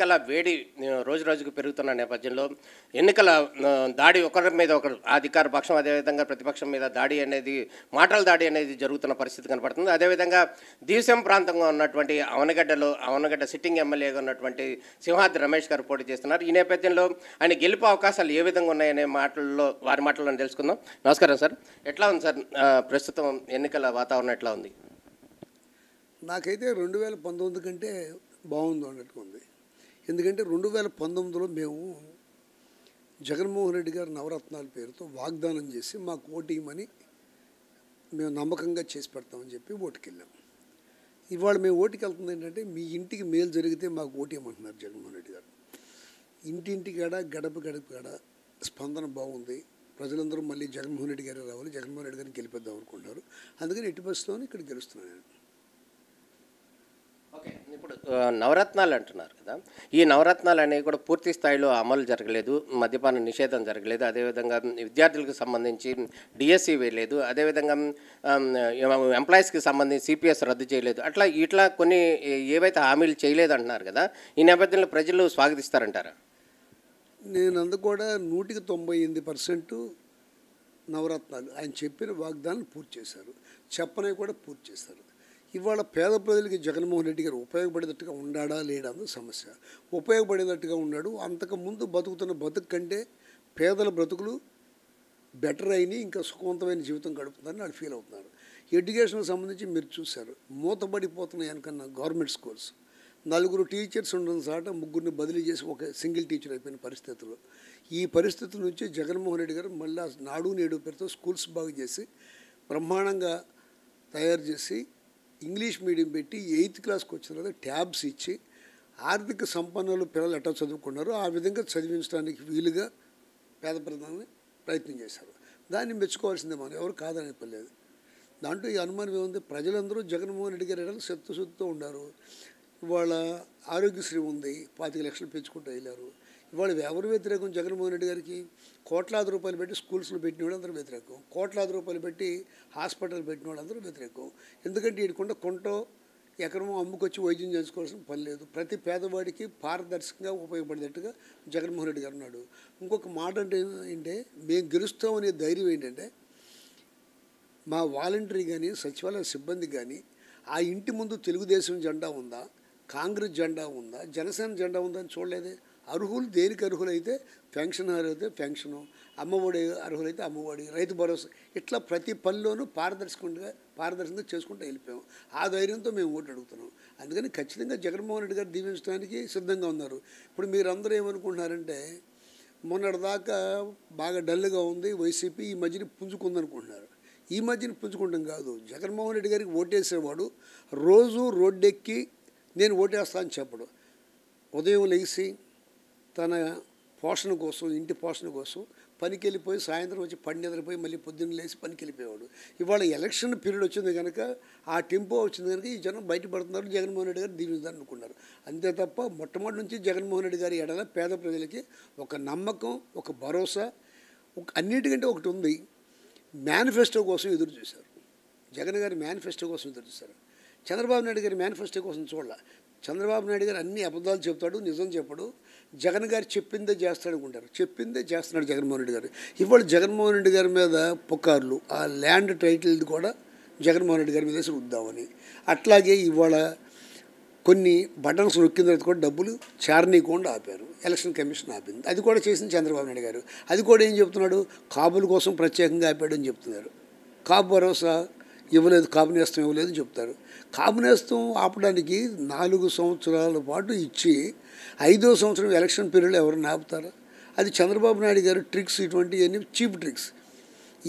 ఎన్నికల వేడి రోజు రోజుకు పెరుగుతున్న నేపథ్యంలో ఎన్నికల దాడి ఒకరి మీద ఒకరు అధికార పక్షం అదేవిధంగా ప్రతిపక్షం మీద దాడి అనేది మాటల దాడి అనేది జరుగుతున్న పరిస్థితి కనపడుతుంది. అదేవిధంగా దివిసం ప్రాంతంగా ఉన్నటువంటి అవనగడ్డ సిట్టింగ్ ఎమ్మెల్యేగా ఉన్నటువంటి సింహాద్రి రమేష్ గారు పోటీ చేస్తున్నారు. ఈ నేపథ్యంలో ఆయన గెలుపు అవకాశాలు ఏ విధంగా ఉన్నాయనే వారి మాటల్లో తెలుసుకుందాం. నమస్కారం సార్, ఎట్లా ఉంది సార్ ప్రస్తుతం ఎన్నికల వాతావరణం ఎట్లా ఉంది? నాకైతే 2019 కంటే బాగుంది అన్నట్టుగా ఉంది. ఎందుకంటే 2019లో మేము జగన్మోహన్ రెడ్డి గారు నవరత్నాల పేరుతో వాగ్దానం చేసి మాకు ఓటు ఇవ్వమని మేము నమ్మకంగా చేసి పెడతామని చెప్పి ఓటుకి వెళ్ళాం. ఇవాళ మేము ఓటుకి వెళ్తుంది ఏంటంటే మీ ఇంటికి మేలు జరిగితే మాకు ఓటు ఇవ్వమంటున్నారు జగన్మోహన్ రెడ్డి గారు. ఇంటింటి కాడ గడప గడప కాడ స్పందన బాగుంది. ప్రజలందరూ మళ్ళీ జగన్మోహన్ రెడ్డి గారే రావాలి, జగన్మోహన్ రెడ్డి గారిని గెలిపిద్దాం అనుకుంటున్నారు. అందుకని ఎట్టి పరిస్థితుల్లో ఇక్కడ గెలుస్తున్నాను. ఓకే, ఇప్పుడు నవరత్నాలు అంటున్నారు కదా, ఈ నవరత్నాలు అనేవి కూడా పూర్తి స్థాయిలో అమలు జరగలేదు. మద్యపాన నిషేధం జరగలేదు. అదేవిధంగా విద్యార్థులకు సంబంధించి డిఎస్సి వేయలేదు. అదేవిధంగా ఎంప్లాయీస్కి సంబంధించి సిపిఎస్ రద్దు చేయలేదు. ఇట్లా కొన్ని ఏవైతే హామీలు చేయలేదు అంటున్నారు కదా, ఈ నేపథ్యంలో ప్రజలు స్వాగతిస్తారంటారా? నేను అందుకు కూడా 198% నవరత్నాలు ఆయన చెప్పిన వాగ్దానాలు పూర్తి చేశారు, చెప్పనే కూడా పూర్తి చేశారు. ఇవాళ పేద ప్రజలకి జగన్మోహన్ రెడ్డి గారు ఉపయోగపడేటట్టుగా ఉన్నాడా లేడా అన్నది సమస్య. ఉపయోగపడేటట్టుగా ఉన్నాడు. అంతకుముందు బతుకుతున్న బతుకు కంటే పేదల బ్రతుకులు బెటర్ అయినాయి, ఇంకా సుఖవంతమైన జీవితం గడుపుతుందని వాళ్ళు ఫీల్ అవుతున్నారు. ఎడ్యుకేషన్కి సంబంధించి మీరు చూశారు, మూతపడిపోతున్నాయి అనుకున్న గవర్నమెంట్ స్కూల్స్. 4 టీచర్స్ ఉండడం చాట 3 బదిలీ చేసి ఒక సింగిల్ టీచర్ అయిపోయిన పరిస్థితులు. ఈ పరిస్థితుల నుంచి జగన్మోహన్ రెడ్డి గారు మళ్ళీ నాడు నేడు పేరుతో స్కూల్స్ బాగు చేసి బ్రహ్మాండంగా తయారు చేసి ఇంగ్లీష్ మీడియం పెట్టి 8th క్లాస్కి వచ్చిన తర్వాత ట్యాబ్స్ ఇచ్చి ఆర్థిక సంపన్నులు పిల్లలు ఎట్లా చదువుకున్నారో ఆ విధంగా చదివించడానికి వీలుగా పేద ప్రజలని ప్రయత్నం చేశారు. దాన్ని మెచ్చుకోవాల్సిందే, మనం ఎవరు కాదని చెప్పలేదు. దాంట్లో ఈ అనుమానం ఏముంది? ప్రజలందరూ జగన్మోహన్ రెడ్డి గారు శక్తిశుద్ధితో ఉన్నారు. ఇవాళ ఆరోగ్యశ్రీ ఉంది, 25 లక్షలు పెంచుకుంటూ వెళ్ళారు. ఇవాళ ఎవరు వ్యతిరేకం జగన్మోహన్ రెడ్డి గారికి? కోట్లాది రూపాయలు పెట్టి స్కూల్స్లో పెట్టిన వాళ్ళు అందరూ వ్యతిరేకం, కోట్లాది రూపాయలు పెట్టి హాస్పిటల్ పెట్టిన వాళ్ళు అందరూ వ్యతిరేకం. ఎందుకంటే వీడికుండా కొంటో ఎకరమో అమ్ముకొచ్చి వైద్యం చేసుకోవాల్సిన పని లేదు. ప్రతి పేదవాడికి పారదర్శకంగా ఉపయోగపడేటట్టుగా జగన్మోహన్ రెడ్డి గారు ఉన్నాడు. ఇంకొక మాట ఏంటంటే మేము గెలుస్తామనే ధైర్యం ఏంటంటే మా వాలంటరీ కానీ సచివాలయ సిబ్బంది కానీ ఆ ఇంటి ముందు తెలుగుదేశం జెండా ఉందా, కాంగ్రెస్ జెండా ఉందా, జనసేన జెండా ఉందా అని చూడలేదే. అర్హులు దేనికి అర్హులైతే పెన్షన్ అర్హులైతే పెన్షను, అమ్మఒడి అర్హులైతే అమ్మఒడి, రైతు భరోసా, ఇట్లా ప్రతి పనిలోనూ పారదర్శకంగా చేసుకుంటూ వెళ్ళిపోయాం. ఆ ధైర్యంతో మేము ఓటు అడుగుతున్నాం. అందుకని ఖచ్చితంగా జగన్మోహన్ రెడ్డి గారు దీవించడానికి సిద్ధంగా ఉన్నారు. ఇప్పుడు మీరందరూ ఏమనుకుంటున్నారంటే మొన్నటిదాకా బాగా డల్గా ఉంది వైసీపీ, ఈ మధ్యన పుంజుకుందనుకుంటున్నారు. ఈ మధ్యన పుంజుకుంటాం కాదు. జగన్మోహన్ రెడ్డి గారికి ఓటేసేవాడు రోజు రోడ్డెక్కి నేను ఓటేస్తా అని చెప్పడు. ఉదయం లేచి తన పోషణ కోసం, ఇంటి పోషణ కోసం పనికి వెళ్ళిపోయి సాయంత్రం వచ్చి పని నిద్రపోయి మళ్ళీ పొద్దున్న లేచి పనికి వెళ్ళిపోయేవాడు. ఇవాళ ఎలక్షన్ పీరియడ్ వచ్చింది కనుక, ఆ టెంపో వచ్చింది కనుక ఈ జనం బయటపడుతున్నారు, జగన్మోహన్ రెడ్డి గారు దీవించారు అనుకున్నారు. అంతే తప్ప మొట్టమొదటి నుంచి జగన్మోహన్ రెడ్డి గారి ఎడల పేద ప్రజలకి ఒక నమ్మకం, ఒక భరోసా, అన్నిటికంటే ఒకటి ఉంది, మేనిఫెస్టో కోసం ఎదురు చూశారు. జగన్ గారి మేనిఫెస్టో కోసం ఎదురు చూశారు. చంద్రబాబు నాయుడు గారి మేనిఫెస్టో కోసం చూడాల. చంద్రబాబు నాయుడు గారు అన్ని అబద్ధాలు చెప్తాడు, నిజం చెప్పడు. జగన్ గారు చెప్పిందే చేస్తాడు అనుకుంటారు, చెప్పిందే చేస్తున్నాడు జగన్మోహన్ రెడ్డి గారు. ఇవాళ జగన్మోహన్ రెడ్డి గారి మీద పుకార్లు, ఆ ల్యాండ్ టైటిల్ది కూడా జగన్మోహన్ రెడ్డి గారి మీద రుద్దామని. అట్లాగే ఇవాళ కొన్ని బటన్స్ నొక్కిన తర్వాత కూడా డబ్బులు చారనీయకుండా ఆపారు, ఎలక్షన్ కమిషన్ ఆపింది. అది కూడా చేసింది చంద్రబాబు నాయుడు గారు. అది కూడా ఏం చెప్తున్నాడు? కాపుల కోసం ప్రత్యేకంగా ఆపాడు అని చెప్తున్నారు. కాపు భరోసా ఇవ్వలేదు, కాపు నేస్తం ఇవ్వలేదు అని చెప్తారు. కాపు నేస్తం ఆపడానికి 4 సంవత్సరాల పాటు ఇచ్చి 5వ సంవత్సరం ఎలక్షన్ పీరియడ్లో ఎవరిని ఆపుతారు? అది చంద్రబాబు నాయుడు గారు ట్రిక్స్, ఇటువంటివన్నీ చీప్ ట్రిక్స్.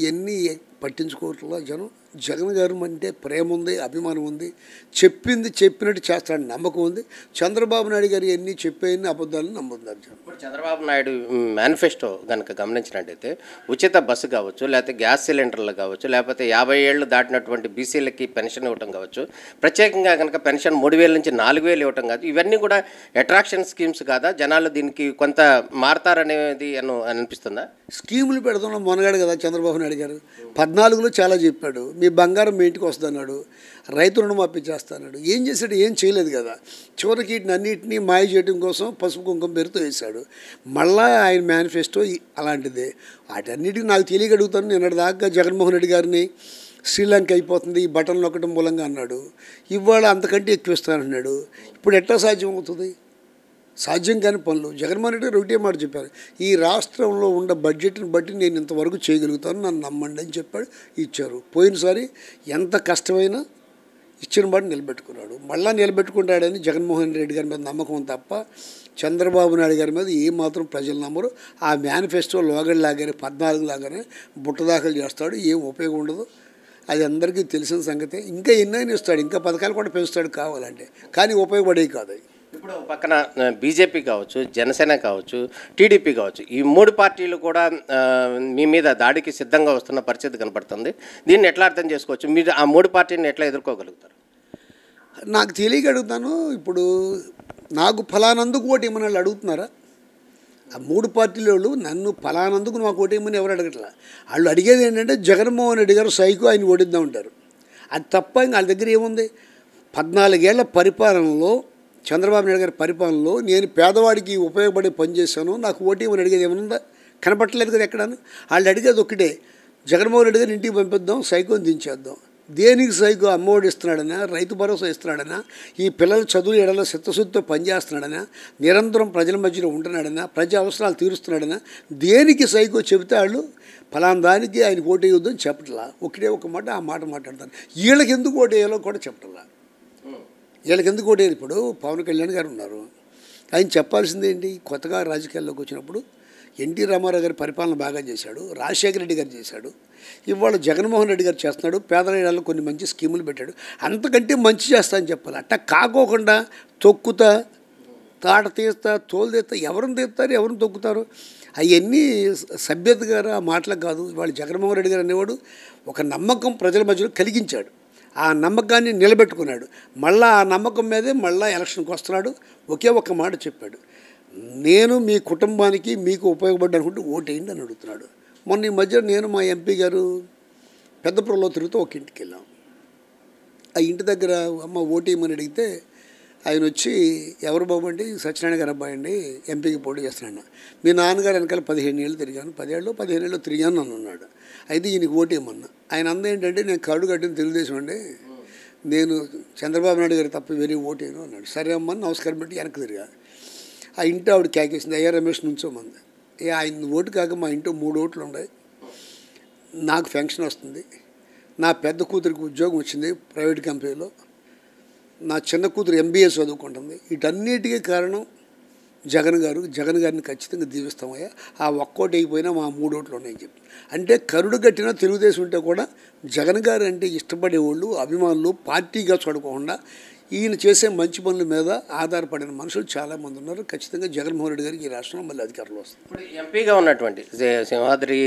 ఇవన్నీ పట్టించుకోవట్లా జనం. జగన్ గారు అంటే ప్రేమ ఉంది, అభిమానం ఉంది, చెప్పింది చెప్పినట్టు చేస్తాడని నమ్మకం ఉంది. చంద్రబాబు నాయుడు గారు ఎన్ని చెప్పేయన్ని అబద్ధాలను నమ్ముతున్నారు జనం. ఇప్పుడు చంద్రబాబు నాయుడు మేనిఫెస్టో కనుక గమనించినట్టయితే ఉచిత బస్సు కావచ్చు, లేకపోతే గ్యాస్ సిలిండర్లు కావచ్చు, లేకపోతే 50 ఏళ్ళు దాటినటువంటి బీసీలకి పెన్షన్ ఇవ్వటం కావచ్చు, ప్రత్యేకంగా కనుక పెన్షన్ 3000 నుంచి 4000 ఇవ్వటం కాదు, ఇవన్నీ కూడా అట్రాక్షన్ స్కీమ్స్ కాదా? జనాలు దీనికి కొంత మారతారనేది అనిపిస్తుందా? స్కీములు పెడుతున్నాం మొనగాడు కదా చంద్రబాబు నాయుడు గారు. 14లో చాలా చెప్పాడు, మీ బంగారం మీ ఇంటికి వస్తుందన్నాడు, రైతు రుణమాఫీ చేస్తాడు. ఏం చేశాడు? ఏం చేయలేదు కదా. చివరికి వీటిని అన్నింటినీ మాయ చేయడం కోసం పసుపు కుంకుమ పేరుతో వేశాడు. మళ్ళా ఆయన మేనిఫెస్టో అలాంటిదే. వాటన్నిటికీ నాకు తెలియగలుగుతాను. నిన్నటి దాకా జగన్మోహన్ రెడ్డి గారిని శ్రీలంక అయిపోతుంది ఈ బటన్లు నొక్కడం మూలంగా అన్నాడు. ఇవాళ అంతకంటే ఎక్కువ ఇస్తానన్నాడు. ఇప్పుడు ఎట్లా సాధ్యం అవుతుంది? సాధ్యం కాని పనులు. జగన్మోహన్ రెడ్డి గారు ఒకటే మాట చెప్పారు, ఈ రాష్ట్రంలో ఉన్న బడ్జెట్ని బట్టి నేను ఇంతవరకు చేయగలుగుతాను, నన్ను నమ్మండి అని చెప్పాడు. ఇచ్చారు. పోయినసారి ఎంత కష్టమైనా ఇచ్చిన మాట నిలబెట్టుకున్నాడు. మళ్ళా నిలబెట్టుకుంటాడని జగన్మోహన్ రెడ్డి గారి మీద నమ్మకం తప్ప చంద్రబాబు నాయుడు గారి మీద ఏమాత్రం ప్రజలు నమ్మరు. ఆ మేనిఫెస్టో లోగడలాగానే 14 లాగానే బుట్టదాఖలు చేస్తాడు. ఏం ఉపయోగం ఉండదు. అది అందరికీ తెలిసిన సంగతే. ఇంకా ఎన్నైనా ఇస్తాడు, ఇంకా పథకాలు కూడా పెంచుతాడు కావాలంటే, కానీ ఉపయోగపడేవి కాదు. ఇప్పుడు పక్కన బీజేపీ కావచ్చు, జనసేన కావచ్చు, టీడీపీ కావచ్చు, ఈ 3 పార్టీలు కూడా మీ మీద దాడికి సిద్ధంగా వస్తున్న పరిస్థితి కనపడుతుంది. దీన్ని ఎట్లా అర్థం చేసుకోవచ్చు? మీరు ఆ 3 పార్టీని ఎట్లా ఎదుర్కోగలుగుతారు? నాకు తెలియగలుగుతాను. ఇప్పుడు నాకు ఫలానందుకు ఓటు ఇమ్మని వాళ్ళు అడుగుతున్నారా? ఆ 3 పార్టీల వాళ్ళు నన్ను ఫలానందుకు నాకు ఓటు ఇమ్మని ఎవరు అడగట్లా. వాళ్ళు అడిగేది ఏంటంటే జగన్మోహన్ రెడ్డి గారు సైకో, ఆయన ఓడిద్దాం ఉంటారు. అది తప్ప ఇంకా వాళ్ళ దగ్గర ఏముంది? 14 ఏళ్ల పరిపాలనలో, చంద్రబాబు నాయుడు గారి పరిపాలనలో నేను పేదవాడికి ఉపయోగపడే పని చేశాను, నాకు ఓటు ఇవ్వని అడిగేది ఏమన్నా కనపట్టలేదు కదా ఎక్కడాను. వాళ్ళు అడిగేది ఒకటే, జగన్మోహన్ రెడ్డి గారు ఇంటికి పంపిద్దాం, సైకోని దించేద్దాం. దేనికి సైకో? అమ్మఒడి ఇస్తున్నాడనా, రైతు భరోసా ఇస్తున్నాడనా, ఈ పిల్లల చదువు ఎడలో చిత్తశుద్ధితో పనిచేస్తున్నాడనా, నిరంతరం ప్రజల మధ్యలో ఉంటున్నాడనా, ప్రజా అవసరాలు తీరుస్తున్నాడనా? దేనికి సైకో చెబితే వాళ్ళు ఫలానా దానికి ఆయన ఓటు వేయొద్దని చెప్పట్లా. ఒకటే ఒక మాట, ఆ మాట మాట్లాడతాను. వీళ్ళకి ఎందుకు ఓటు వేయాలో కూడా చెప్పట్లా. వీళ్ళకి ఎందుకు ఓటు వేయాలి? ఇప్పుడు పవన్ కళ్యాణ్ గారు ఉన్నారు, ఆయన చెప్పాల్సింది ఏంటి? కొత్తగా రాజకీయాల్లోకి వచ్చినప్పుడు ఎన్టీ రామారావు గారి పరిపాలన బాగా చేశాడు, రాజశేఖర రెడ్డి గారు చేశాడు, ఇవాళ జగన్మోహన్ రెడ్డి గారు చేస్తున్నాడు, పేదల ఇళ్లలో కొన్ని మంచి స్కీములు పెట్టాడు, అంతకంటే మంచి చేస్తా అని చెప్పాలి. అట్టా కాకోకుండా తొక్కుతా, తాట తీస్తా, తోలు తీస్తా, ఎవరిని తీస్తారు, ఎవరిని తొక్కుతారు? అవన్నీ సభ్యత గారు ఆ మాటలకు కాదు. ఇవాళ జగన్మోహన్ రెడ్డి గారు అనేవాడు ఒక నమ్మకం ప్రజల మధ్యలో కలిగించాడు, ఆ నమ్మకాన్ని నిలబెట్టుకున్నాడు. మళ్ళీ ఆ నమ్మకం మీదే మళ్ళీ ఎలక్షన్కి వస్తున్నాడు. ఒకే ఒక్క మాట చెప్పాడు, నేను మీ కుటుంబానికి మీకు ఉపయోగపడ్డా అనుకుంటే ఓటేయండి అని అడుగుతున్నాడు. మొన్న ఈ మధ్య నేను మా ఎంపీ గారు పెద్దపురంలో తిరుగుతూ ఒక ఇంటికి వెళ్ళాం. ఆ ఇంటి దగ్గర అమ్మ ఓటేయమని అడిగితే ఆయన వచ్చి, ఎవరు బాబు అండి? సత్యనారాయణ గారు అబ్బాయి అండి, ఎంపీకి పోటీ చేస్తున్నాను. మీ నాన్నగారు వెనకాల 15 ఏళ్ళు తిరిగాను, 15 ఏళ్ళు తిరిగాను అని అన్నాడు. అయితే ఈయనకి ఓటేయమన్నా. ఆయన అంద ఏంటంటే, నేను కరుడు కట్టిన తెలుగుదేశం అండి, నేను చంద్రబాబు నాయుడు గారు తప్ప వేరే ఓటేను అన్నాడు. సరే అమ్మని నమస్కారం పెట్టి వెనక్కి తిరిగా. ఆ ఇంటి ఆవిడ కేకేసింది, అయ్యా రమేష్ నుంచోమంది. ఆయన ఓటు కాక మా ఇంట్లో 3 ఓట్లు ఉన్నాయి, నాకు పెన్షన్ వస్తుంది, నా పెద్ద కూతురికి ఉద్యోగం వచ్చింది ప్రైవేట్ కంపెనీలో, నా చిన్న కూతురు MBA చదువుకుంటుంది, వీటన్నిటికీ కారణం జగన్ గారిని ఖచ్చితంగా దీవిస్తామయ్యా, ఆ ఒక్కోటి అయిపోయినా మా 3 ఓట్లు ఉన్నాయని చెప్పి. అంటే కరుడు కట్టిన తెలుగుదేశం ఉంటే కూడా జగన్ గారు అంటే ఇష్టపడేవాళ్ళు, అభిమానులు, పార్టీగా చూడకుండా ఈయన చేసే మంచి పనుల మీద ఆధారపడిన మనుషులు చాలామంది ఉన్నారు. ఖచ్చితంగా జగన్మోహన్ రెడ్డి గారికి ఈ రాష్ట్రంలో మళ్ళీ అధికారంలో వస్తుంది. ఇప్పుడు ఎంపీగా ఉన్నటువంటి సింహాద్రి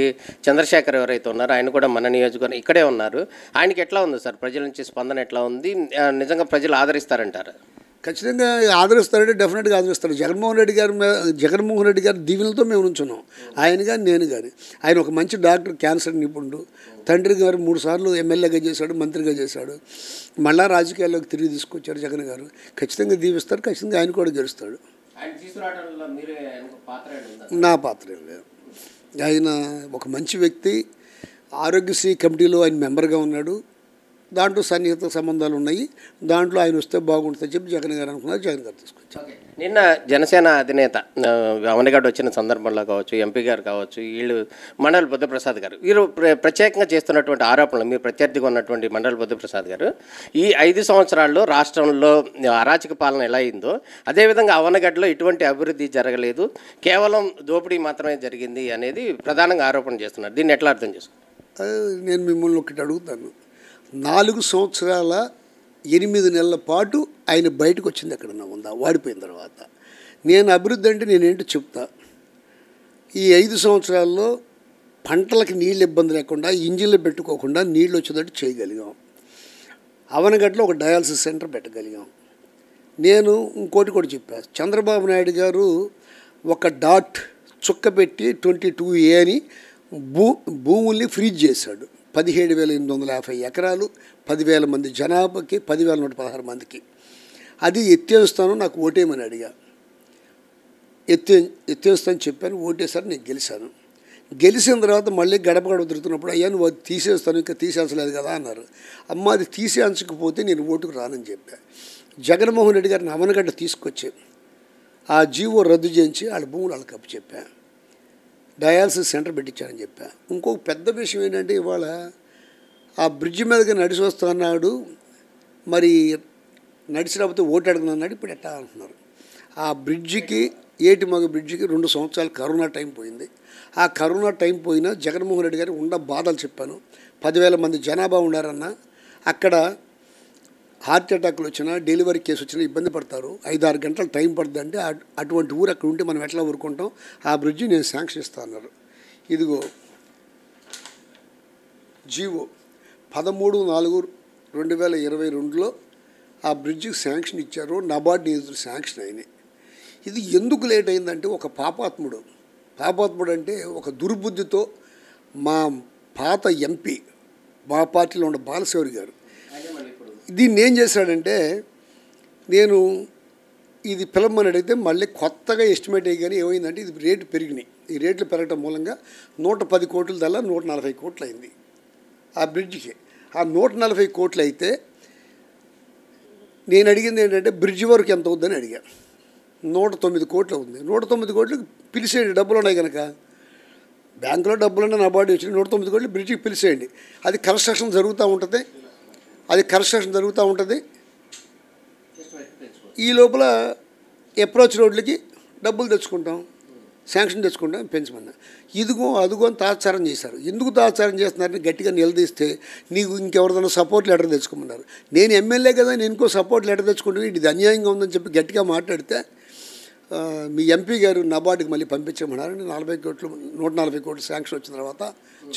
చంద్రశేఖర్ ఎవరైతే ఉన్నారో ఆయన కూడా మన నియోజకవర్గం ఇక్కడే ఉన్నారు. ఆయనకి ఎట్లా ఉంది సార్? ప్రజల నుంచి స్పందన ఎట్లా ఉంది? నిజంగా ప్రజలు ఆదరిస్తారంటారు? ఖచ్చితంగా ఆదరిస్తారంటే డెఫినెట్గా ఆదరిస్తారు. జగన్మోహన్ రెడ్డి గారి దీవెనలతో మేము నుంచున్నాం. ఆయన కానీ నేను కానీ. ఆయన ఒక మంచి డాక్టర్, క్యాన్సర్ నిపుణుడు, తండ్రి గారు 3 సార్లు ఎమ్మెల్యేగా చేశాడు, మంత్రిగా చేశాడు, మళ్ళా రాజకీయాల్లోకి తిరిగి తీసుకొచ్చారు జగన్ గారు. ఖచ్చితంగా దీవిస్తారు, ఖచ్చితంగా ఆయన కూడా గెలుస్తాడు. నా పాత్ర ఏం లేదు. ఆయన ఒక మంచి వ్యక్తి, ఆరోగ్యశ్రీ కమిటీలో ఆయన మెంబర్గా ఉన్నాడు, దాంట్లో సన్నిహిత సంబంధాలు ఉన్నాయి, దాంట్లో ఆయన వస్తే బాగుంటుందని చెప్పి జగన్ గారు అనుకున్నారు, జగన్ గారు తీసుకొచ్చారు. నిన్న జనసేన అధినేత అవనగడ్డ వచ్చిన సందర్భంలో కావచ్చు, ఎంపీ గారు కావచ్చు, వీళ్ళు మండలి బుద్ధప్రసాద్ గారు, వీరు ప్రత్యేకంగా చేస్తున్నటువంటి ఆరోపణలు, మీరు ప్రత్యర్థిగా ఉన్నటువంటి మండలి బుద్ధప్రసాద్ గారు ఈ 5 సంవత్సరాల్లో రాష్ట్రంలో అరాచక పాలన ఎలా అయిందో అదేవిధంగా అవనగడ్డలో ఇటువంటి అభివృద్ధి జరగలేదు, కేవలం దోపిడీ మాత్రమే జరిగింది అనేది ప్రధానంగా ఆరోపణ చేస్తున్నారు. దీన్ని ఎట్లా అర్థం చేసుకోవాలి? నేను మిమ్మల్ని ఒకటి అడుగుతాను. 4 సంవత్సరాల 8 నెలల పాటు ఆయన బయటకు వచ్చింది ఎక్కడన్నా ఉందా? వాడిపోయిన తర్వాత నేను అభివృద్ధి అంటే నేనేంటో చెప్తా. ఈ 5 సంవత్సరాల్లో పంటలకి నీళ్ళు ఇబ్బంది లేకుండా, ఇంజిన్లు పెట్టుకోకుండా నీళ్ళు వచ్చేటట్టు చేయగలిగాం. అవనగడ్డలో ఒక డయాలసిస్ సెంటర్ పెట్టగలిగాం. నేను ఇంకోటి కూడా చెప్పాను, చంద్రబాబు నాయుడు గారు ఒక డాట్ చుక్క పెట్టి 22A అని భూముల్ని ఫ్రీజ్ చేశాడు. 17,850 ఎకరాలు, 10,000 మంది జనాభాకి, 10,116 మందికి. అది ఎత్తేస్తాను, నాకు ఓటేయమని అడిగా. ఎత్తేస్తాను చెప్పాను, ఓటేసారి నేను గెలిచాను. గెలిచిన తర్వాత మళ్ళీ గడప గడప తిరుగుతున్నప్పుడు, అయ్యా నువ్వు అది తీసేస్తాను, ఇంకా తీసేసలేదు కదా అన్నారు. అమ్మ అది తీసేయించకపోతే నేను ఓటుకు రానని చెప్పా. జగన్మోహన్ రెడ్డి గారిని అవనగడ్డ తీసుకొచ్చి ఆ జీవో రద్దు చేయించి వాళ్ళ భూములు వాళ్ళకి అప్పు చెప్పా. డయాలసిస్ సెంటర్ పెట్టించానని చెప్పా. ఇంకొక పెద్ద విషయం ఏంటంటే, ఇవాళ ఆ బ్రిడ్జి మీదగా నడిచి వస్తున్నాడు, మరి నడిచి రాకపోతే ఓటు అడుగుతున్నాడు, ఇప్పుడు ఎట్టా అంటున్నారు. ఆ బ్రిడ్జికి, ఏటి మగ బ్రిడ్జికి 2 సంవత్సరాలు కరోనా టైం పోయింది. ఆ కరోనా టైం పోయినా జగన్మోహన్ రెడ్డి గారు ఉన్న బాధలు చెప్పాను. 10,000 మంది జనాభా ఉన్నారన్న, అక్కడ హార్ట్ అటాక్లు వచ్చినా, డెలివరీ కేసు వచ్చినా ఇబ్బంది పడతారు, 5-6 గంటలు టైం పడుతుంది అంటే అటువంటి ఊరు అక్కడ ఉంటే మనం ఎట్లా ఊరుకుంటాం, ఆ బ్రిడ్జి నేను శాంక్షన్ ఇస్తా అన్నారు. ఇదిగో జీవో 13/4/2022లో ఆ బ్రిడ్జికి శాంక్షన్ ఇచ్చారు. నబార్డ్ నిధులు శాంక్షన్ అయినాయి. ఇది ఎందుకు లేట్ అయిందంటే, ఒక పాపాత్ముడు అంటే ఒక దుర్బుద్ధితో మా పాత ఎంపీ, మా పార్టీలో ఉన్న బాలశౌరి గారు దీన్ని ఏం చేశాడంటే, నేను ఇది పిలవమని అడిగితే మళ్ళీ కొత్తగా ఎస్టిమేట్ అయ్యి ఏమైందంటే, ఇది రేటు పెరిగినాయి. ఈ రేట్లు పెరగటం మూలంగా 110 కోట్ల దల్లా 140 కోట్లు అయింది ఆ బ్రిడ్జికి. ఆ 140 కోట్లు అయితే నేను అడిగింది ఏంటంటే, బ్రిడ్జి వరకు ఎంత అవుద్దని అడిగా. 109 కోట్లు అవుతుంది. 109 కోట్లు పిలిచేయండి, డబ్బులు ఉన్నాయి కనుక, బ్యాంకులో డబ్బులున్నా నబార్డు వచ్చి 109 కోట్లు బ్రిడ్జికి పిలిచేయండి. అది కన్స్ట్రక్షన్ జరుగుతూ ఉంటుంది. ఈ లోపల అప్రోచ్ రోడ్లకి డబ్బులు తెచ్చుకుంటాం, శాంక్షన్ తెచ్చుకుంటాం, పెంచమన్నా. ఇదిగో అదుగో అని తాత్సారం చేశారు. ఎందుకు తాత్సారం చేస్తున్నారని గట్టిగా నిలదీస్తే, నీకు ఇంకెవరిదైనా సపోర్ట్ లెటర్ తెచ్చుకోమన్నారు. నేను ఎమ్మెల్యే కదా, నేను ఇంకో సపోర్ట్ లెటర్ తెచ్చుకుంటే ఇది అన్యాయంగా ఉందని చెప్పి గట్టిగా మాట్లాడితే, మీ ఎంపీ గారు నబార్డుకి మళ్ళీ పంపించమన్నారు. 140 కోట్లు శాంక్షన్ వచ్చిన తర్వాత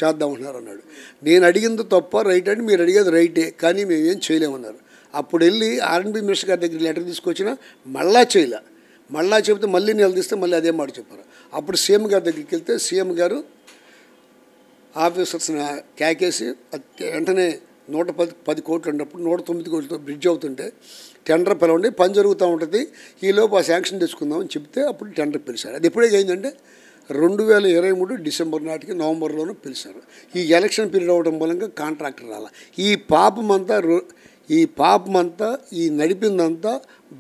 చేద్దామన్నారు అన్నాడు. నేను అడిగింది తప్ప రైట్ అంటే, మీరు అడిగేది రైటే కానీ మేమేం చేయలేమన్నారు. అప్పుడు వెళ్ళి ఆర్ఎండ్బి మినిస్టర్ గారి దగ్గర లెటర్ తీసుకొచ్చినా మళ్ళా చెబితే మళ్ళీ నిలదీస్తే మళ్ళీ అదే మాట చెప్పారు. అప్పుడు సీఎం గారి దగ్గరికి వెళ్తే సీఎం గారు ఆఫీసర్స్ని క్యాకేసి వెంటనే 110 కోట్లు ఉన్నప్పుడు 109 కోట్లతో బ్రిడ్జ్ అవుతుంటే టెండర్ పిలవండి, పని జరుగుతూ ఉంటుంది, ఈలోపు ఆ శాంక్షన్ తెచ్చుకుందామని చెప్తే అప్పుడు టెండర్ పిలిచారు. అది ఎప్పుడే అయిందంటే 2023 డిసెంబర్ నాటికి, నవంబర్లోనూ పిలిచారు. ఈ ఎలక్షన్ పీరియడ్ అవ్వడం మూలంగా కాంట్రాక్టర్ రాల. ఈ పాపమంతా ఈ నడిపిందంతా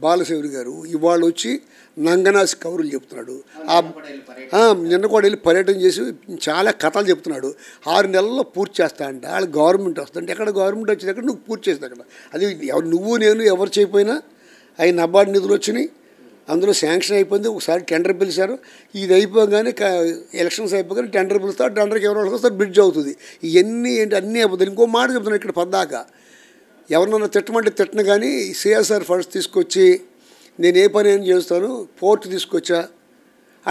బాలశౌరి గారు. ఇవాళ వచ్చి నంగనాసి కౌరులు చెప్తున్నాడు. నిన్న కూడా వెళ్ళి పర్యటన చేసి చాలా కథలు చెప్తున్నాడు. 6 నెలల్లో పూర్తి చేస్తా అంట. వాళ్ళ గవర్నమెంట్ వస్తుంటే, ఎక్కడ గవర్నమెంట్ వచ్చింది అక్కడ నువ్వు పూర్తి చేస్తా అక్కడ. అది నువ్వు నేను ఎవరు చేయకపోయినా అవి నబార్డు నిధులు వచ్చినాయి, అందులో శాంక్షన్ అయిపోయింది. ఒకసారి టెండర్ పిలిచారు. ఇది అయిపోగానే ఎలక్షన్స్ అయిపోగానే టెండర్ పిలుస్తారు, టెండర్కి ఎవరో వస్తారు, బ్రిడ్జ్ అవుతుంది. ఇవన్నీ ఏంటి, అన్నీ అయిపోతుంది. ఇంకో మాట చెప్తున్నాను ఇక్కడ పద్దాకా, ఎవరినన్నా తిట్టమంటే తిట్టను కానీ సిఎస్ఆర్ ఫండ్స్ తీసుకొచ్చి నేను ఏ పని ఏం చేస్తాను, పోర్టు తీసుకొచ్చా,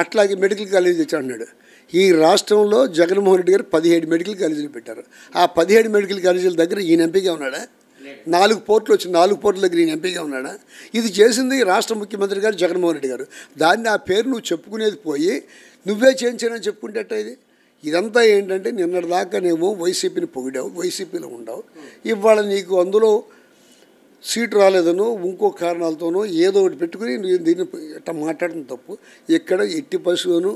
అట్లాగే మెడికల్ కాలేజీ తెచ్చా అన్నాడు. ఈ రాష్ట్రంలో జగన్మోహన్ రెడ్డి గారు 17 మెడికల్ కాలేజీలు పెట్టారు. ఆ 17 మెడికల్ కాలేజీల దగ్గర ఈయన ఎంపీగా ఉన్నాడా? 4 పోర్టులు వచ్చి 4 పోర్టుల దగ్గర ఈయన ఎంపీగా ఉన్నాడా? ఇది చేసింది రాష్ట్ర ముఖ్యమంత్రి గారు జగన్మోహన్ రెడ్డి గారు. దాన్ని ఆ పేరు నువ్వు చెప్పుకునేది పోయి నువ్వే చేయించానని చెప్పుకుంటేట ఇదంతా ఏంటంటే, నిన్నటిదాకానేమో వైసీపీని పొగిడావు, వైసీపీలో ఉండవు, ఇవాళ నీకు అందులో సీటు రాలేదనో ఇంకో కారణాలతోనో ఏదో ఒకటి పెట్టుకుని నేను దీన్ని ఇట్లా మాట్లాడడం తప్పు. ఇక్కడ ఎట్టి పరిస్థితుల్లోనూ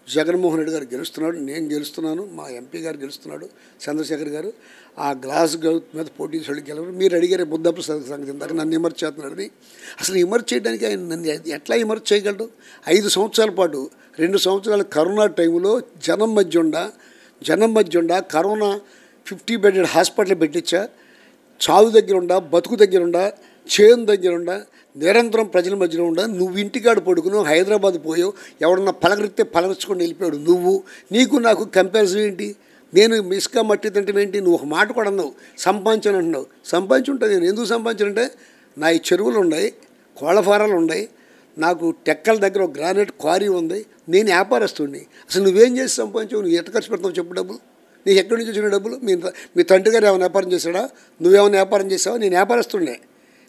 జగన్మోహన్ రెడ్డి గారు గెలుస్తున్నాడు, నేను గెలుస్తున్నాను, మా ఎంపీ గారు గెలుస్తున్నాడు, చంద్రశేఖర్ గారు. ఆ గ్లాస్ మీద పోటీ చేసి గెలవరు. మీరు అడిగారే బుద్ధప్రసాద్ సంగతి ఇందాక నన్ను విమర్శ చేస్తున్నాడని. అసలు విమర్శ చేయడానికి ఆయన నన్ను ఎట్లా విమర్శ చేయగలడు? 5 సంవత్సరాల పాటు, 2 సంవత్సరాలు కరోనా టైంలో జనం మధ్య ఉండ కరోనా 50 బెడెడ్ హాస్పిటల్ పెట్టించా, చావు దగ్గర ఉండా, బతుకు దగ్గర ఉండా, చేను దగ్గర ఉండా, నిరంతరం ప్రజల మధ్యలో ఉండా. నువ్వు ఇంటికాడ పడుకున్నావు, హైదరాబాద్ పోయావు, ఎవడన్నా పలకరిస్తే పలకరించుకొని వెళ్ళిపోయాడు. నీకు నాకు కంపారిజన్ ఏంటి? నేను ఇసుక మట్టి తింటే ఏంటి? నువ్వు ఒక మాట కూడా అన్నావు, సంపాదించని అంటున్నావు. సంపాదించుంటుంది. నేను ఎందుకు సంపాదించానంటే, నా ఈ చెరువులు ఉన్నాయి, కోళ్ళ ఫారాలు ఉన్నాయి, నాకు టెక్కల దగ్గర ఒక గ్రానైట్ క్వారీ ఉంది, నేను వ్యాపారస్తుడిని. అసలు నువ్వేం చేసి సంపాదించావు? నువ్వు ఎట్ట ఖర్చు పెడతావు చెప్పు డబ్బులు? నీకు ఎక్కడి నుంచి వచ్చిన డబ్బులు? మీ తండ్రి గారు ఏమైనా వ్యాపారం చేశాడా? నువ్వేమైనా వ్యాపారం చేసావా? నేను వ్యాపారస్తుడినే,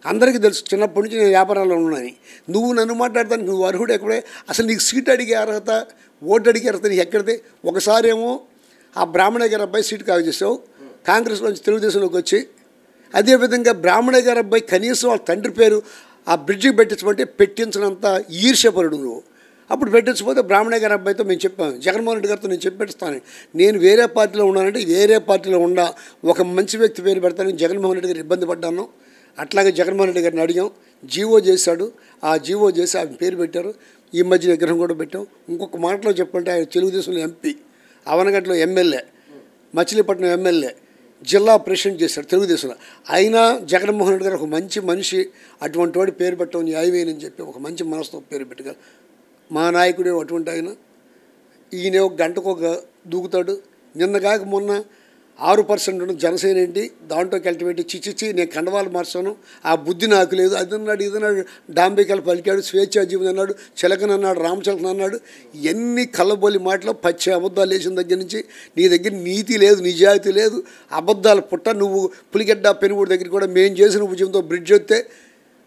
అందరికీ తెలుసు, చిన్నప్పటి నుంచి నేను వ్యాపారాల్లో ఉన్నాను. నువ్వు నన్ను మాట్లాడతానికి నువ్వు అర్హుడు ఎక్కడే? అసలు నీకు సీట్ అడిగే అర్హత, ఓటు అడిగే అర్హత నీకు ఎక్కడితే? ఒకసారేమో ఆ బ్రాహ్మణయ్య గారి అబ్బాయి సీటు కాగు చేసావు, కాంగ్రెస్లోంచి తెలుగుదేశంలోకి వచ్చి. అదేవిధంగా బ్రాహ్మణయ్య గారి అబ్బాయి కనీసం వాళ్ళ తండ్రి పేరు ఆ బ్రిడ్జికి పెట్టించమంటే పెట్టించినంత ఈర్ష్యపరుడు నువ్వు. అప్పుడు పెట్టించకపోతే బ్రాహ్మణయ్య గారి అబ్బాయితో మేము చెప్పాము, జగన్మోహన్ రెడ్డి గారితో నేను చెప్పిస్తాను, నేను వేరే పార్టీలో ఉన్నానంటే వేరే పార్టీలో ఉండా ఒక మంచి వ్యక్తి పేరు పెడతానని జగన్మోహన్ రెడ్డి గారు ఇబ్బంది పడ్డాను. అట్లాగే జగన్మోహన్ రెడ్డి గారిని అడిగాం, జీవో చేశాడు, ఆ జీవో చేసి ఆయన పేరు పెట్టారు. ఈ మధ్య విగ్రహం కూడా పెట్టాం. ఇంకొక మాటలో చెప్పంటే ఆయన తెలుగుదేశంలో ఎంపీ, అవనగడ్డలో ఎమ్మెల్యే, మచిలీపట్నం ఎమ్మెల్యే, జిల్లా ప్రెసిడెంట్ చేశాడు తెలుగుదేశంలో. అయినా జగన్మోహన్ రెడ్డి గారు ఒక మంచి మనిషి, అటువంటి వాడి పేరు పెట్టడం న్యాయమేనని చెప్పి ఒక మంచి మనసుతో పేరు పెట్టగా మా నాయకుడే అటువంటి ఆయన. ఈయన ఒక గంటకు ఒక దూకుతాడు. నిన్న కాక మొన్న 6% జనసేన ఏంటి దాంట్లోకి వెళ్ళి చిచ్చిచ్చి నేను కండవాలు మార్చాను, ఆ బుద్ధి నాకు లేదు, అది అన్నాడు, ఇది అన్నాడు, డాంబికలు పలికాడు, స్వేచ్ఛాజీవుని అన్నాడు, చిలకన్ అన్నాడు, రామచిలకన్ అన్నాడు. ఎన్ని కళ్ళబోలి మాటలు, పచ్చి అబద్ధాలు వేసిన దగ్గర నుంచి నీ దగ్గర నీతి లేదు, నిజాయితీ లేదు, అబద్ధాలు పుట్ట. నువ్వు పులిగడ్డ పెనుగూడు దగ్గర కూడా మేము చేసిన ఉద్యమంతో బ్రిడ్జ్ వస్తే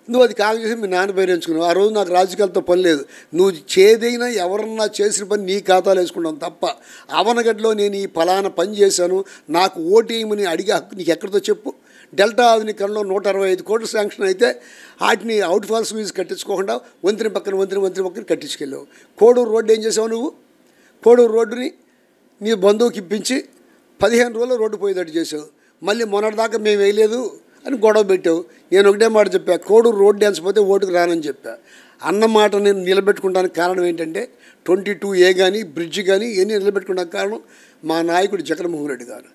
నువ్వు అది కాదు చేసి మీ నాన్న పేరు ఎంచుకున్నావు. ఆ రోజు నాకు రాజకీయాలతో పని లేదు. నువ్వు చేదైనా ఎవరన్నా చేసిన పని నీ ఖాతాలు వేసుకుంటావు తప్ప అవనగడ్డలో నేను ఈ ఫలానా పని చేశాను నాకు ఓటేయమని అడిగే హక్కు నీకు ఎక్కడితో చెప్పు. డెల్టా ఆధునీకరణలో 165 కోట్లు శాంక్షన్ అయితే వాటిని అవుట్ ఫాల్స్ ఫీజు కట్టించుకోకుండా వంతెన పక్కన కట్టించుకెళ్ళావు. కోడూరు రోడ్డు ఏం చేసావు నువ్వు? కోడూరు రోడ్డుని నీ బంధువుకి ఇప్పించి 15 రోజులు రోడ్డు పోయేటట్టు చేసావు. మళ్ళీ మొన్నటిదాకా మేము వేయలేదు అని గొడవ పెట్టావు. నేను ఒకటే మాట చెప్పా, కోడూరు రోడ్డు వేసిపోతే ఓటుకు రానని చెప్పా. అన్నమాట నేను నిలబెట్టుకుంటానికి కారణం ఏంటంటే 22A కానీ బ్రిడ్జ్ కానీ ఇవన్నీ నిలబెట్టుకోవడానికి కారణం మా నాయకుడు జగన్మోహన్ రెడ్డి గారు.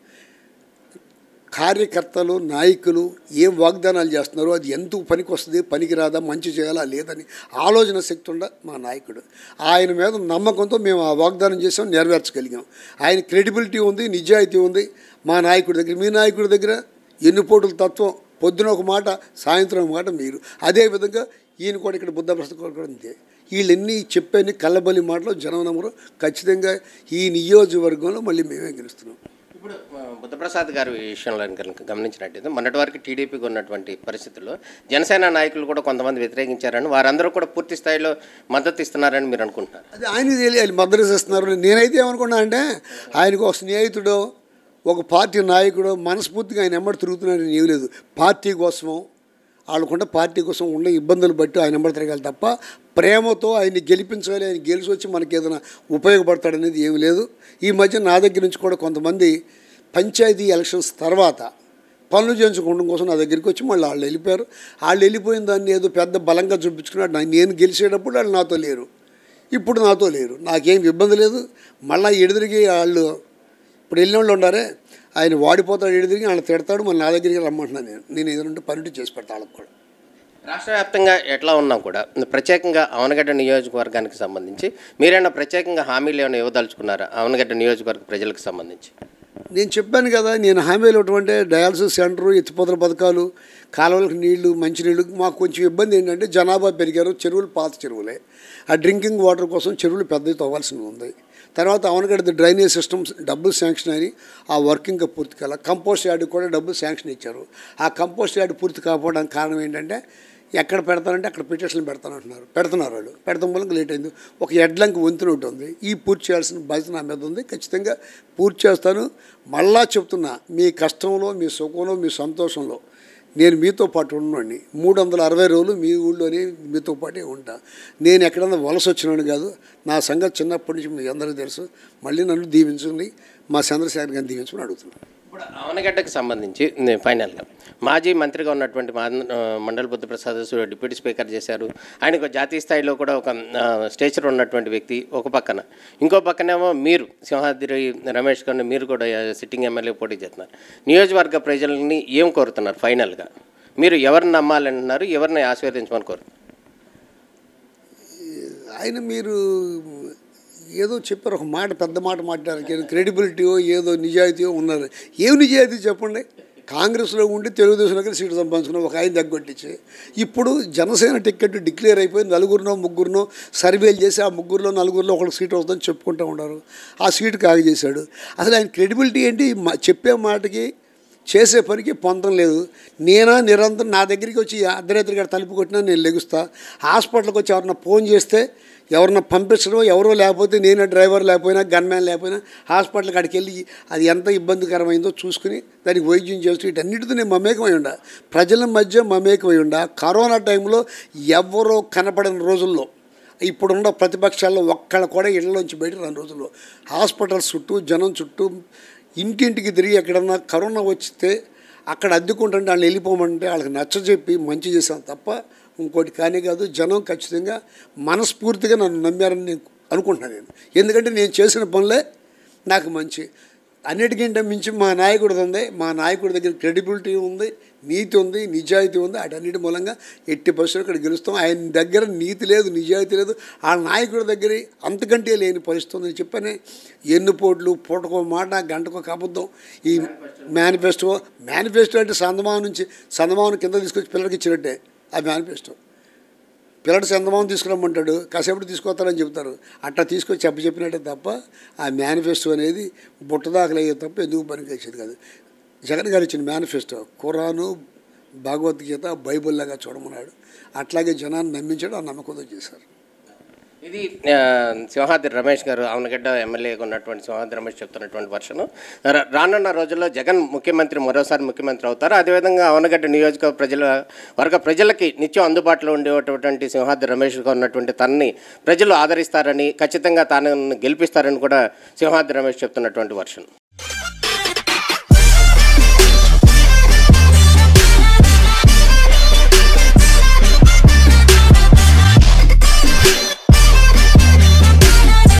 కార్యకర్తలు నాయకులు ఏం వాగ్దానాలు చేస్తున్నారో అది ఎందుకు పనికి వస్తుంది, పనికి రాదా, మంచి చేయాలా లేదని ఆలోచన శక్తి ఉండ మా నాయకుడు. ఆయన మీద నమ్మకంతో మేము ఆ వాగ్దానం చేసాం, నెరవేర్చగలిగాం. ఆయన క్రెడిబిలిటీ ఉంది, నిజాయితీ ఉంది మా నాయకుడి దగ్గర. మీ నాయకుడి దగ్గర ఎన్నిపోటుల తత్వం, పొద్దున ఒక మాట సాయంత్రం ఒక మాట మీరు. అదేవిధంగా ఈయన కూడా ఇక్కడ బుద్ధప్రసాద్ కూడా అంతే. వీళ్ళన్నీ చెప్పని కళ్ళబలి మాటలు జనం నమ్మరు. ఖచ్చితంగా ఈ నియోజకవర్గంలో మళ్ళీ మేమే గెలుస్తున్నాం. ఇప్పుడు బుద్ధప్రసాద్ గారి విషయంలో కనుక గమనించినట్టయితే మొన్నటి వరకు టీడీపీకి ఉన్నటువంటి పరిస్థితుల్లో జనసేన నాయకులు కూడా కొంతమంది వ్యతిరేకించారని, వారందరూ కూడా పూర్తి స్థాయిలో మద్దతు ఇస్తున్నారని మీరు అనుకుంటున్నారు? అది ఆయనకి తెలియాలి మద్దతు ఇస్తున్నారు. నేనైతే ఏమనుకున్నా అంటే ఆయనకు ఒక స్నేహితుడు, ఒక పార్టీ నాయకుడు మనస్ఫూర్తిగా ఆయన ఎమ్మడి తిరుగుతున్నారని ఏం లేదు. పార్టీ కోసమో వాళ్ళకుండా పార్టీ కోసం ఉన్న ఇబ్బందులు బట్టి ఆయన ఎమ్మడి తిరగాలి తప్ప ప్రేమతో ఆయన్ని గెలిపించాలి, ఆయన గెలిచి వచ్చి మనకి ఏదైనా ఉపయోగపడతాడనేది ఏమి లేదు. ఈ మధ్య నా దగ్గర నుంచి కూడా కొంతమంది పంచాయతీ ఎలక్షన్స్ తర్వాత పనులు చేయించుకోవడం కోసం నా దగ్గరికి వచ్చి మళ్ళీ వాళ్ళు వెళ్ళిపోయారు. వాళ్ళు వెళ్ళిపోయిన దాన్ని ఏదో పెద్ద బలంగా చూపించుకున్నాడు. నేను గెలిచేటప్పుడు వాళ్ళు నాతో లేరు, ఇప్పుడు నాతో లేరు, నాకేం ఇబ్బంది లేదు. మళ్ళీ ఎదురుగి వాళ్ళు ఇప్పుడు వెళ్ళిన వాళ్ళు ఉన్నారే, ఆయన వాడిపోతాడు, ఎదురుగి ఆయన తిడతాడు, మళ్ళీ నా దగ్గరికి రమ్మంటున్నాను. నేను ఏదంటే పర్మిట్ చేసి పెడతా వాళ్ళకి కూడా. రాష్ట్ర వ్యాప్తంగా ఎట్లా ఉన్నా కూడా ప్రత్యేకంగా అవనగడ్డ నియోజకవర్గానికి సంబంధించి మీరైనా ప్రత్యేకంగా హామీలు ఏమైనా ఇవ్వదలుచుకున్నారా అవనగడ్డ నియోజకవర్గ ప్రజలకు సంబంధించి? నేను చెప్పాను కదా, నేను హామీలు ఇవ్వటంటే డయాలసిస్ సెంటరు, ఎత్తిపోతల పథకాలు, కాలువలకు నీళ్లు, మంచినీళ్ళు. మాకు కొంచెం ఇబ్బంది ఏంటంటే జనాభా పెరిగారు, చెరువులు పాత చెరువులే. ఆ డ్రింకింగ్ వాటర్ కోసం చెరువులు పెద్దవి తవ్వాల్సి ఉంది. తర్వాత అవనగడ్డ డ్రైనేజ్ సిస్టమ్స్ డబ్బులు శాంక్షన్ అని ఆ వర్కింగ్ పూర్తి కాల. కంపోస్ట్ యార్డ్ కూడా డబ్బులు శాంక్షన్ ఇచ్చారు. ఆ కంపోస్ట్ యార్డ్ పూర్తి కాకపోవడానికి కారణం ఏంటంటే ఎక్కడ పెడతానంటే అక్కడ పిటిషన్లు పెడతానంటున్నారు. పెడుతున్నారు వాళ్ళు, పెడతాం వల్ల లేట్ అయింది. ఒక ఎడ్లంకి వంతున ఒకటి ఉంది, ఈ పూర్తి చేయాల్సిన బాధ్యత నా మీద ఉంది. ఖచ్చితంగా పూర్తి చేస్తాను. మళ్ళా చెప్తున్నా, మీ కష్టంలో, మీ సుఖంలో, మీ సంతోషంలో నేను మీతో పాటు ఉన్నాను. 360 రోజులు మీ ఊళ్ళోనే మీతో పాటే ఉంటా. నేను ఎక్కడన్నా వలస వచ్చినాను కాదు. నా సంగతి చిన్నప్పటి నుంచి మీ అందరికీ తెలుసు. మళ్ళీ నన్ను దీవించుకుని మా చంద్రశేఖర్ గారిని దీవించుకుని అడుగుతున్నాను. ఇప్పుడు అవనగడ్డకు సంబంధించి ఫైనల్గా మాజీ మంత్రిగా ఉన్నటువంటి మండల బుద్ధప్రసాద్ డిప్యూటీ స్పీకర్ చేశారు. ఆయనకు జాతీయ స్థాయిలో కూడా ఒక స్టేచర్ ఉన్నటువంటి వ్యక్తి ఒక పక్కన, ఇంకో పక్కనేమో మీరు సింహాద్రి రమేష్ గారిని మీరు కూడా సిట్టింగ్ ఎమ్మెల్యే పోటీ చేస్తున్నారు. నియోజకవర్గ ప్రజల్ని ఏం కోరుతున్నారు? ఫైనల్గా మీరు ఎవరిని నమ్మాలంటున్నారు, ఎవరిని ఆశీర్వదించమని కోరుతున్నారు? ఆయన మీరు ఏదో చెప్పారు, ఒక మాట, పెద్ద మాట మాట్లాడారు. క్రెడిబిలిటీయో ఏదో నిజాయితీయో ఉన్నారు. ఏం నిజాయితీ చెప్పండి? కాంగ్రెస్లో ఉండి తెలుగుదేశంలోకి సీటు సంపాదించుకున్న ఒక ఆయన తగ్గొట్టించి ఇప్పుడు జనసేన టికెట్ డిక్లేర్ అయిపోయి 4-3 సర్వేలు చేసి ఆ 3-4 ఒకరికి సీటు వస్తుందని చెప్పుకుంటూ ఉన్నారు. ఆ సీటు కాగజేశాడు. అసలు ఆయన క్రెడిబిలిటీ ఏంటి? చెప్పే మాటకి చేసే పనికి పొందడం లేదు. నేనా నిరంతరం నా దగ్గరికి వచ్చి అర్ధరాత్రి గారు తలుపు కొట్టినా నేను లెగుస్తా. హాస్పిటల్కి వచ్చి ఎవరన్నా ఫోన్ చేస్తే ఎవరన్నా పంపించడం, ఎవరో లేకపోతే నేనే డ్రైవర్ లేకపోయినా గన్మ్యాన్ లేకపోయినా హాస్పిటల్కి అక్కడికి వెళ్ళి అది ఎంత ఇబ్బందికరమైందో చూసుకుని దానికి వైద్యం చేస్తూ వీటన్నిటితో నేను మమేకమై ఉండా, ప్రజల మధ్య మమేకమై ఉండా. కరోనా టైంలో ఎవరో కనపడిన రోజుల్లో ఇప్పుడున్న ప్రతిపక్షాల్లో ఒక్కళ్ళ కూడా ఇళ్లలోంచి బయటకు రాని రోజుల్లో హాస్పిటల్స్ చుట్టూ జనం చుట్టూ ఇంటింటికి తిరిగి ఎక్కడన్నా కరోనా వచ్చితే అక్కడ అద్దెకుంటుంటే వాళ్ళు వెళ్ళిపోమంటే వాళ్ళకి నచ్చజెప్పి మంచి చేశాను తప్ప ఇంకోటి కానీ కాదు. జనం ఖచ్చితంగా మనస్ఫూర్తిగా నన్ను నమ్మారని నేను అనుకుంటున్నాను. ఎందుకంటే నేను చేసిన పనులే నాకు మంచి. అన్నిటికంటే మించి మా నాయకుడిది ఉంది. మా నాయకుడి దగ్గర క్రెడిబిలిటీ ఉంది, నీతి ఉంది, నిజాయితీ ఉంది. అటన్నిటి మూలంగా 80% ఇక్కడ గెలుస్తాం. ఆయన దగ్గర నీతి లేదు, నిజాయితీ లేదు. ఆ నాయకుడి దగ్గర అంతకంటే లేని పరిస్థితి ఉందని చెప్పని ఎన్నుపోట్లు, పూటకో మాట, గంటకో అబద్ధం. ఈ మేనిఫెస్టో అంటే సందమానం కింద తీసుకొచ్చి పిల్లలకి ఇచ్చినట్టే ఆ మేనిఫెస్టో. పిల్లడు చందమామ తీసుకురమ్మంటాడు, కాసేపటి తీసుకొస్తారని చెప్తారు. అట్లా తీసుకొచ్చి చెప్పినట్టే తప్ప ఆ మేనిఫెస్టో అనేది బుట్టదాఖలు అయ్యే తప్ప ఎందుకు పనికి వచ్చేది కాదు. జగన్ గారు ఇచ్చిన మేనిఫెస్టో ఖురాను, భగవద్గీత, బైబిల్లాగా చూడమన్నాడు. అట్లాగే జనాన్ని నమ్మించాడు, ఆ నమ్మకంతో చేశారు. ఇది సింహాద్రి రమేష్ గారు, అవనగడ్డ ఎమ్మెల్యేగా ఉన్నటువంటి సింహాద్రి రమేష్ చెప్తున్నటువంటి వర్షను. రానున్న రోజుల్లో జగన్ మరోసారి ముఖ్యమంత్రి అవుతారు. అదేవిధంగా అవనగడ్డ నియోజకవర్గ ప్రజలకి నిత్యం అందుబాటులో ఉండేటటువంటి సింహాద్రి రమేష్గా ఉన్నటువంటి తనని ప్రజలు ఆదరిస్తారని, ఖచ్చితంగా తాను గెలిపిస్తారని కూడా సింహాద్రి రమేష్ చెప్తున్నటువంటి వర్షను.